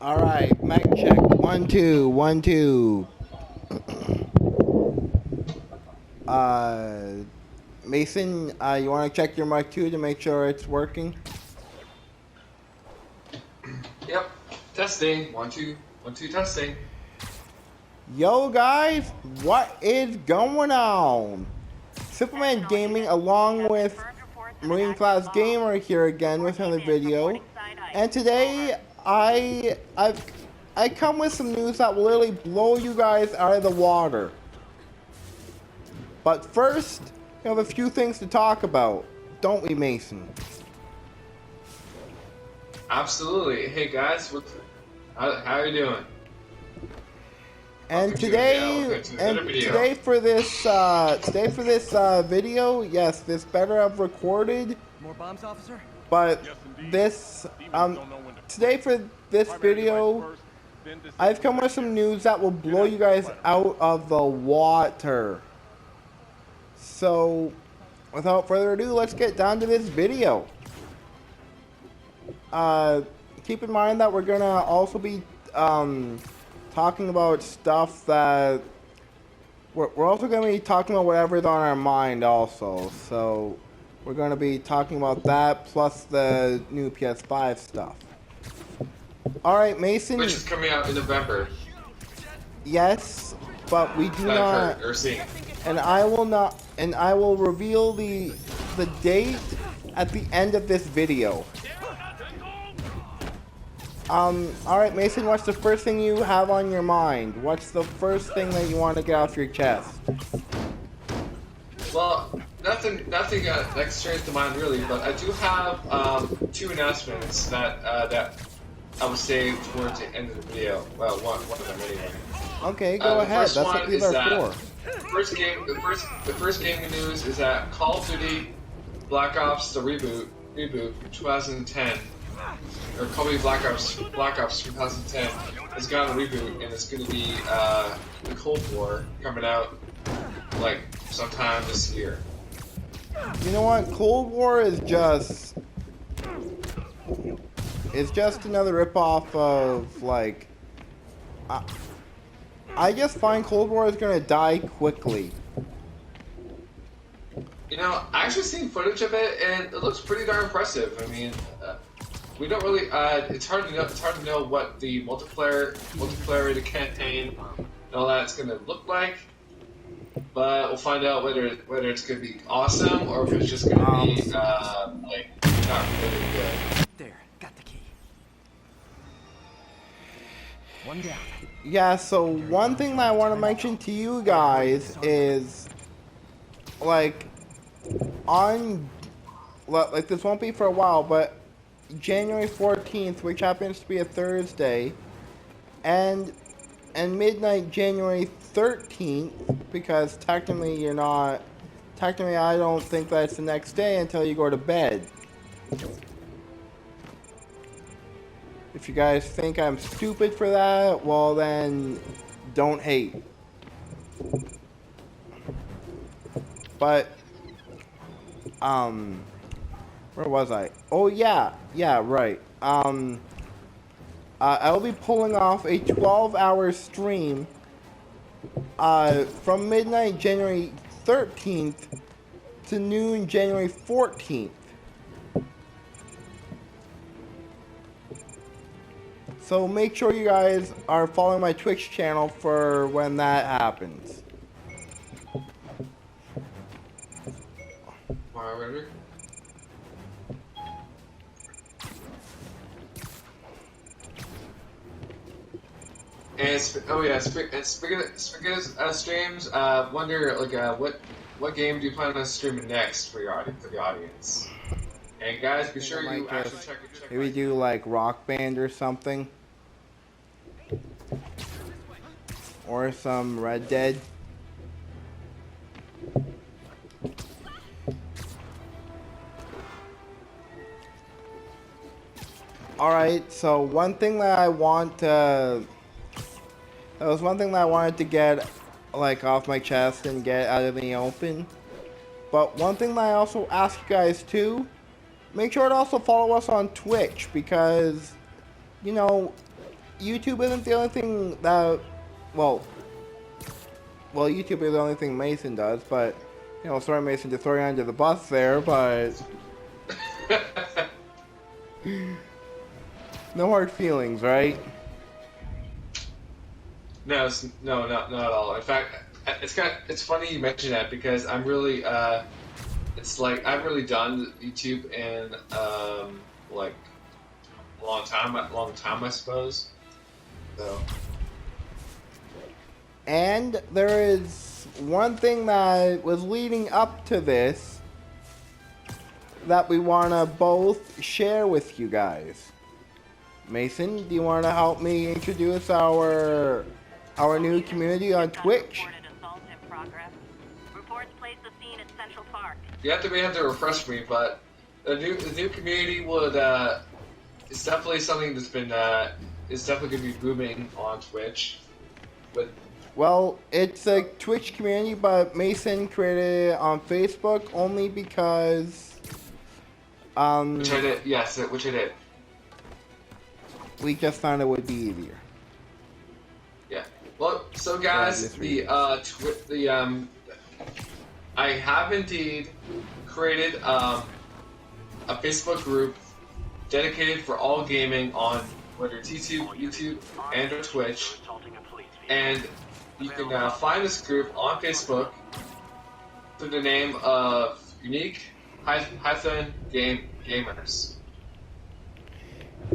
All right, mic check. 1 2 1 2. Uh, Mason, you want to check your mic too to make sure it's working? Yep. Testing. 1 2 1 2 testing. Yo guys, what is going on? Superman Gaming along with Marine Class Gamer here again with another video. And today I come with some news that will literally blow you guys out of the water. But first, we have a few things to talk about, don't we, Mason? Absolutely. Hey guys, how are you doing? And today for this video, yes, this better have recorded. More bombs, officer? But this today for this video, I've come with some news that will blow you guys out of the water. So, without further ado, let's get down to this video. Keep in mind that we're gonna also be talking about stuff that we're also gonna be talking about whatever's on our mind also. So, we're gonna be talking about that plus the new PS5 stuff. All right, Mason. Which is coming out in November. Yes, but we do not. And I will reveal the date at the end of this video. Alright, Mason, what's the first thing you have on your mind? What's the first thing that you want to get off your chest? Well, nothing like straight to mind really, but I do have two announcements that I would say towards the end of the video. Well, one of them anyway. Okay, go ahead. That's what these are for. The first gaming news is that Call of Duty Black Ops the reboot from 2010, or Call of Duty Black Ops 2010 has gotten a reboot, and it's going to be the Cold War coming out like sometime this year. You know what? Cold War is just another ripoff of like. I just find Cold War is gonna die quickly. You know, I actually seen footage of it, and it looks pretty darn impressive. I mean, we don't really. It's hard to know what the multiplayer, the campaign, and all that's gonna look like. But we'll find out whether it's gonna be awesome or if it's just gonna be like not really good. There, got the key. One down. Yeah, so one thing that I want to mention to you guys is, like this won't be for a while, but January 14th, which happens to be a Thursday, and midnight January 13th, because technically I don't think that's the next day until you go to bed. If you guys think I'm stupid for that, well then, don't hate. But, where was I? Oh yeah, right. I'll be pulling off a 12-hour stream, from midnight January 13th to noon January 14th. So make sure you guys are following my Twitch channel for when that happens. Alright. And speaking of streams, wonder like what game do you plan on streaming next for the audience? And guys, be sure you actually check. Maybe do like Rock Band or something, or some Red Dead. All right. So one thing that I want to. That was one thing that I wanted to get like off my chest and get out of the open. But one thing that I also ask you guys too, make sure to also follow us on Twitch, because, you know, YouTube isn't the only thing that, well, YouTube is the only thing Mason does, but, you know, sorry Mason to throw you under the bus there, but no hard feelings, right? No, not at all. In fact, it's funny you mention that because I'm really it's like I've really done YouTube in like a long time I suppose. So. And there is one thing that was leading up to this that we want to both share with you guys. Mason, do you want to help me introduce our new community on Twitch? You have to refresh me, but the new community would it's definitely something that's been is definitely going to be booming on Twitch. Well, it's a Twitch community, but Mason created it on Facebook only because which I did, yes, which I did. We just found it would be easier. Yeah. Well, so guys, I have indeed created a Facebook group dedicated for all gaming on whether it's YouTube, and or Twitch. And you can find this group on Facebook through the name of Unique-Gamers.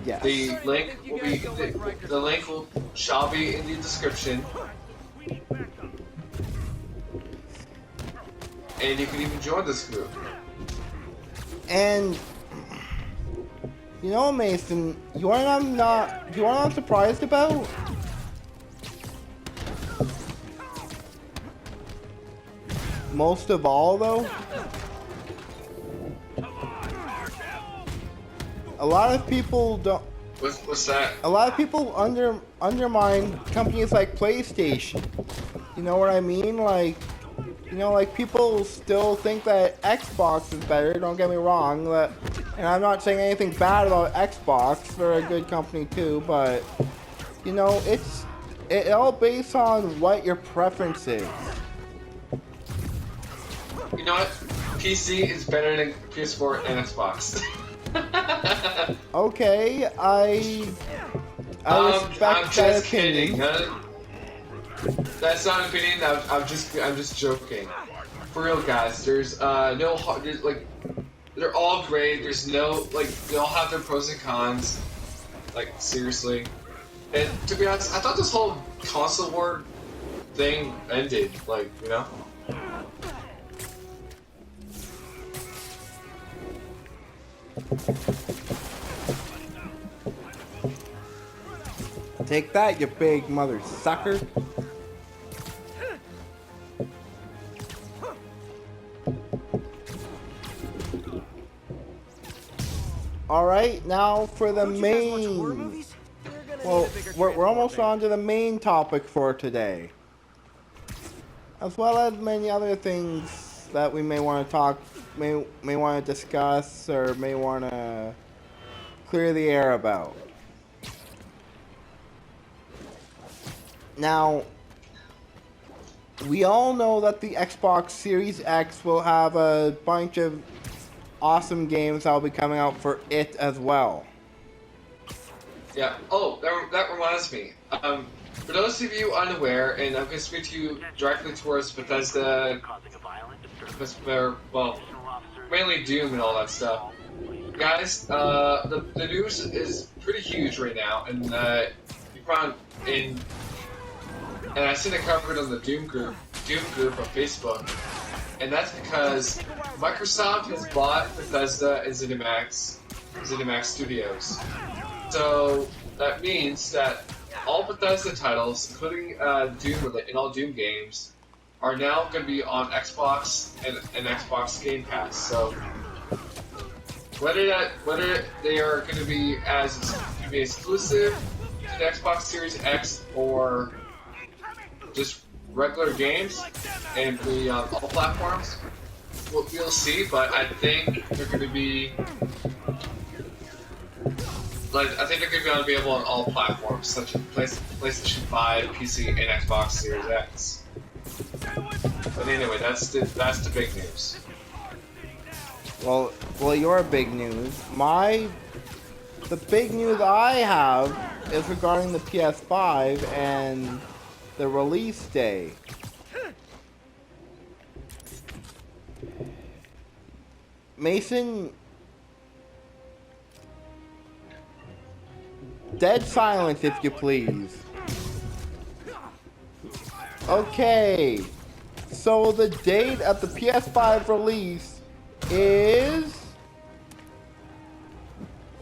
Yes. The link shall be in the description. And you can even join this group. And you know, Mason, you know what I'm surprised about? Most of all, though, a lot of people don't. What's that? A lot of people undermine companies like PlayStation. You know what I mean? Like, you know, like people still think that Xbox is better. Don't get me wrong. And I'm not saying anything bad about Xbox. They're a good company too, but you know, it all based on what your preference is. You know what? PC is better than PS4 and Xbox. Okay, I respect that opinion. That's not an opinion. I'm just joking. For real, guys. There's there's like they're all great. There's no like they all have their pros and cons. Like seriously. And to be honest, I thought this whole console war thing ended. Like you know. Take that, you big mother sucker. Alright, now for the main... Well, we're almost on to the main topic for today. As well as many other things that we may want to talk, may want to discuss, or may want to clear the air about. Now, we all know that the Xbox Series X will have a bunch of awesome games that will be coming out for it as well. Yeah. Oh, that reminds me. For those of you unaware, and I'm going to speak to you directly towards Bethesda, well, mainly Doom and all that stuff. Guys, the news is pretty huge right now, and you found and I seen it covered on the Doom group on Facebook, and that's because Microsoft has bought Bethesda and ZeniMax Studios. So that means that all Bethesda titles, including Doom and all Doom games, are now going to be on Xbox and Xbox Game Pass. So whether they are going to be exclusive to the Xbox Series X or just regular games and be on all platforms, we'll see. But I think they're going to be Like, I think they're going to be able on all platforms, such as PlayStation 5, PC, and Xbox Series X. But anyway, that's the big news. Well, your big news. The big news I have is regarding the PS5 and the release day. Mason, dead silence if you please. Okay, so the date of the PS5 release is,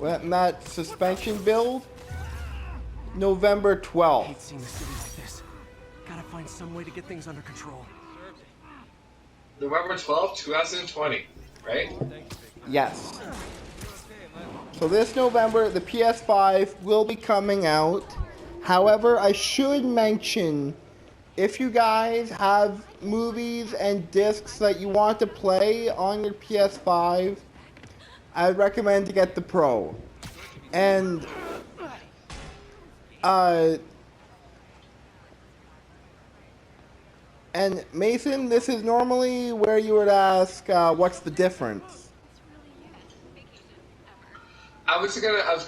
that suspension build, November I hate 12th. seeing the city like this. Gotta find some way to get things under control. November 12th, 2020, right? Yes. So this November, the PS5 will be coming out. However, I should mention, if you guys have movies and discs that you want to play on your PS5, I would recommend to get the Pro. And Mason, this is normally where you would ask, what's the difference? I was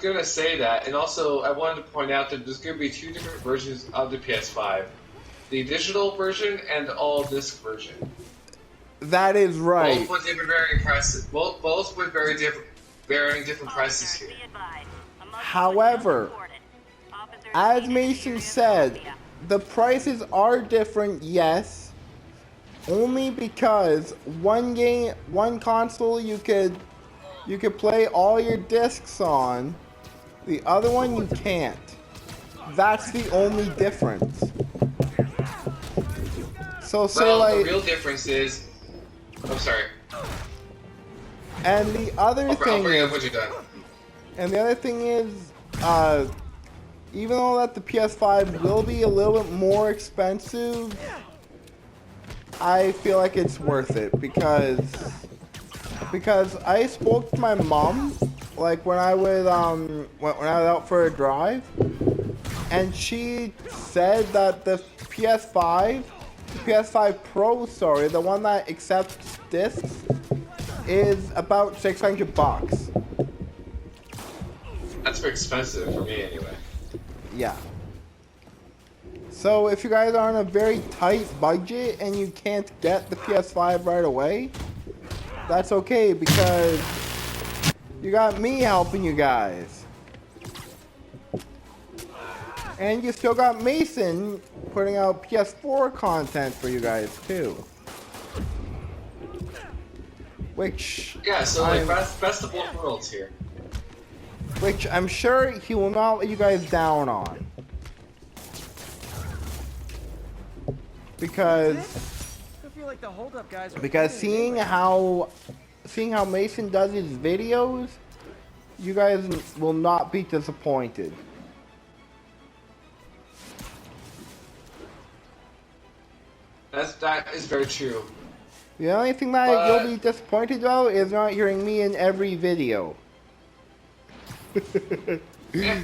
gonna say that, and also I wanted to point out that there's gonna be two different versions of the PS5: the digital version and the all-disc version. That is right. Both with different varying prices. Both with varying different prices here. However, as Mason said, the prices are different, yes. Only because one console you could play all your discs on, the other one you can't. That's the only difference. So say Well, like, the real difference is, I'm sorry. and the other I'll thing bring it up is, when you're done. and the other thing is, even though that the PS5 will be a little bit more expensive, I feel like it's worth it because I spoke to my mom, like when I was out for a drive, and she said that the PS5 Pro, sorry, the one that accepts discs, is about $600. That's very expensive for me, anyway. Yeah. So if you guys are on a very tight budget and you can't get the PS5 right away, that's okay because you got me helping you guys. And you still got Mason putting out PS4 content for you guys too. Which Yeah, so like best of both worlds here. which I'm sure he will not let you guys down on. Because I feel like the holdup guys are Because seeing how Mason does his videos, you guys will not be disappointed. That is very true. The only thing that you'll be disappointed about is not hearing me in every video. Yeah,